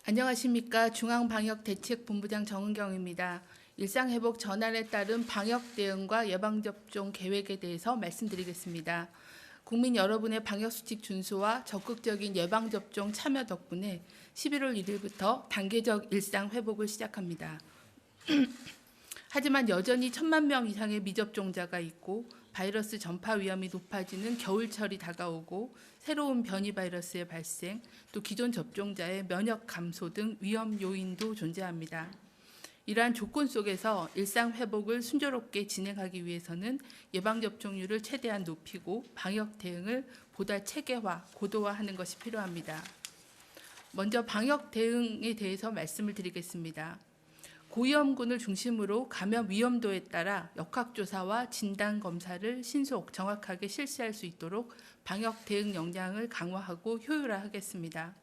안녕하십니까. 중앙방역대책본부장 정은경입니다. 일상회복 전환에 따른 방역 대응과 예방접종 계획에 대해서 말씀드리겠습니다. 국민 여러분의 방역수칙 준수와 적극적인 예방접종 참여 덕분에 11월 1일부터 단계적 일상회복을 시작합니다. 하지만 여전히 1,000만 명 이상의 미접종자가 있고 바이러스 전파 위험이 높아지는 겨울철이 다가오고 새로운 변이 바이러스의 발생, 또 기존 접종자의 면역 감소 등 위험 요인도 존재합니다. 이러한 조건 속에서 일상 회복을 순조롭게 진행하기 위해서는 예방접종률을 최대한 높이고 방역 대응을 보다 체계화, 고도화하는 것이 필요합니다. 먼저 방역 대응에 대해서 말씀을 드리겠습니다. 고위험군을 중심으로 감염 위험도에 따라 역학조사와 진단검사를 신속, 정확하게 실시할 수 있도록 방역 대응 역량을 강화하고 효율화하겠습니다.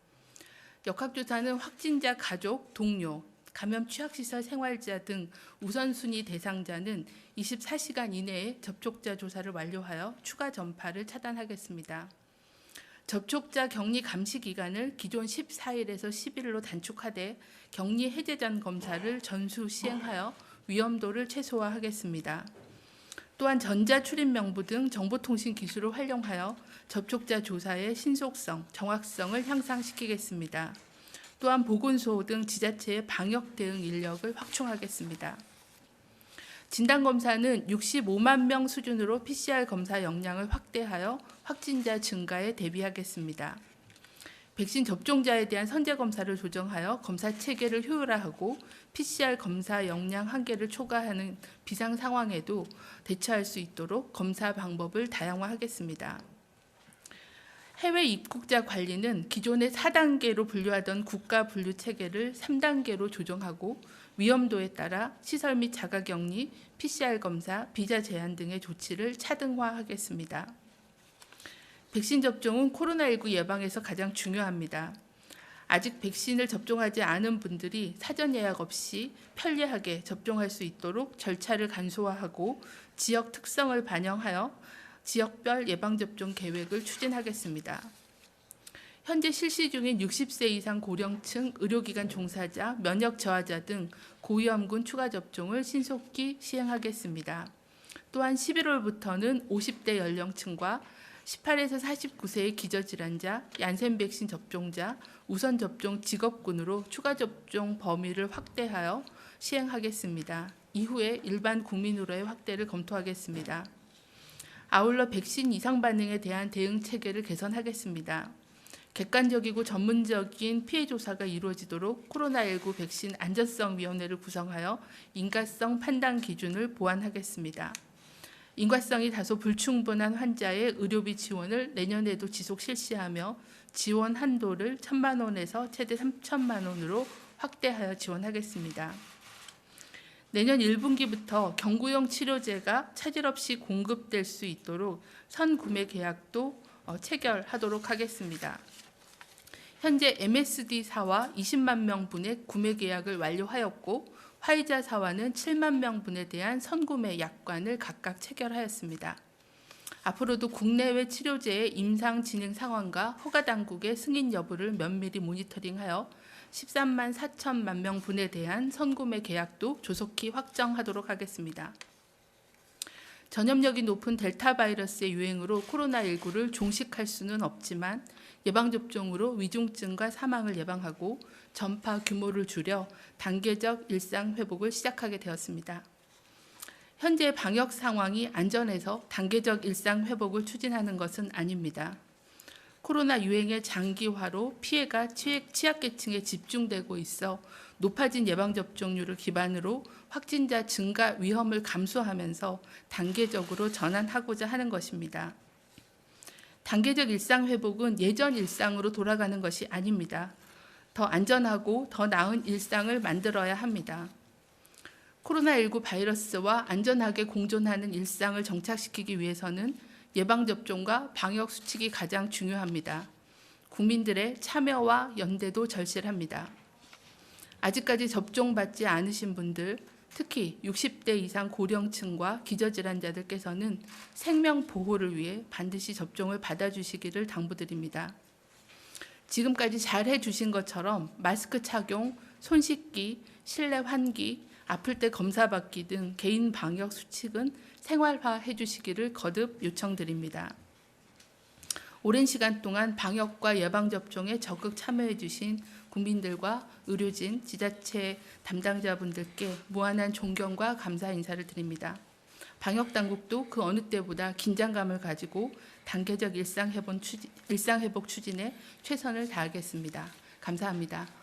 역학조사는 확진자 가족, 동료, 감염 취약시설 생활자 등 우선순위 대상자는 24시간 이내에 접촉자 조사를 완료하여 추가 전파를 차단하겠습니다. 접촉자 격리 감시 기간을 기존 14일에서 10일로 단축하되 격리 해제 전 검사를 전수 시행하여 위험도를 최소화하겠습니다. 또한 전자출입명부 등 정보통신 기술을 활용하여 접촉자 조사의 신속성, 정확성을 향상시키겠습니다. 또한 보건소 등 지자체의 방역 대응 인력을 확충하겠습니다. 진단검사는 65만 명 수준으로 PCR 검사 역량을 확대하여 확진자 증가에 대비하겠습니다. 백신 접종자에 대한 선제검사를 조정하여 검사 체계를 효율화하고 PCR 검사 역량 한계를 초과하는 비상 상황에도 대처할 수 있도록 검사 방법을 다양화하겠습니다. 해외 입국자 관리는 기존의 4단계로 분류하던 국가 분류 체계를 3단계로 조정하고 위험도에 따라 시설 및 자가격리, PCR 검사, 비자 제한 등의 조치를 차등화하겠습니다. 백신 접종은 코로나19 예방에서 가장 중요합니다. 아직 백신을 접종하지 않은 분들이 사전 예약 없이 편리하게 접종할 수 있도록 절차를 간소화하고 지역 특성을 반영하여 지역별 예방접종 계획을 추진하겠습니다. 현재 실시 중인 60세 이상 고령층, 의료기관 종사자, 면역 저하자 등 고위험군 추가 접종을 신속히 시행하겠습니다. 또한 11월부터는 50대 연령층과 18에서 49세의 기저질환자, 얀센 백신 접종자, 우선 접종 직업군으로 추가 접종 범위를 확대하여 시행하겠습니다. 이후에 일반 국민으로의 확대를 검토하겠습니다. 아울러 백신 이상 반응에 대한 대응 체계를 개선하겠습니다. 객관적이고 전문적인 피해 조사가 이루어지도록 코로나19 백신 안전성위원회를 구성하여 인과성 판단 기준을 보완하겠습니다. 인과성이 다소 불충분한 환자의 의료비 지원을 내년에도 지속 실시하며 지원 한도를 1,000만 원에서 최대 3,000만 원으로 확대하여 지원하겠습니다. 내년 1분기부터 경구용 치료제가 차질 없이 공급될 수 있도록 선구매 계약도 체결하도록 하겠습니다. 현재 MSD사와 20만 명분의 구매 계약을 완료하였고 화이자사와는 7만 명분에 대한 선구매 약관을 각각 체결하였습니다. 앞으로도 국내외 치료제의 임상 진행 상황과 허가당국의 승인 여부를 면밀히 모니터링하여 13만 4천만 명분에 대한 선구매 계약도 조속히 확정하도록 하겠습니다. 전염력이 높은 델타 바이러스의 유행으로 코로나19를 종식할 수는 없지만 예방접종으로 위중증과 사망을 예방하고 전파 규모를 줄여 단계적 일상 회복을 시작하게 되었습니다. 현재 방역 상황이 안전해서 단계적 일상 회복을 추진하는 것은 아닙니다. 코로나 유행의 장기화로 피해가 취약계층에 집중되고 있어 높아진 예방접종률을 기반으로 확진자 증가 위험을 감수하면서 단계적으로 전환하고자 하는 것입니다. 단계적 일상 회복은 예전 일상으로 돌아가는 것이 아닙니다. 더 안전하고 더 나은 일상을 만들어야 합니다. 코로나19 바이러스와 안전하게 공존하는 일상을 정착시키기 위해서는 예방접종과 방역수칙이 가장 중요합니다. 국민들의 참여와 연대도 절실합니다. 아직까지 접종받지 않으신 분들, 특히 60대 이상 고령층과 기저질환자들께서는 생명 보호를 위해 반드시 접종을 받아주시기를 당부드립니다. 지금까지 잘 해주신 것처럼 마스크 착용, 손 씻기, 실내 환기, 아플 때 검사받기 등 개인 방역 수칙은 생활화해 주시기를 거듭 요청드립니다. 오랜 시간 동안 방역과 예방접종에 적극 참여해 주신 국민들과 의료진, 지자체 담당자분들께 무한한 존경과 감사 인사를 드립니다. 방역당국도 그 어느 때보다 긴장감을 가지고 단계적 일상회복 추진에 최선을 다하겠습니다. 감사합니다.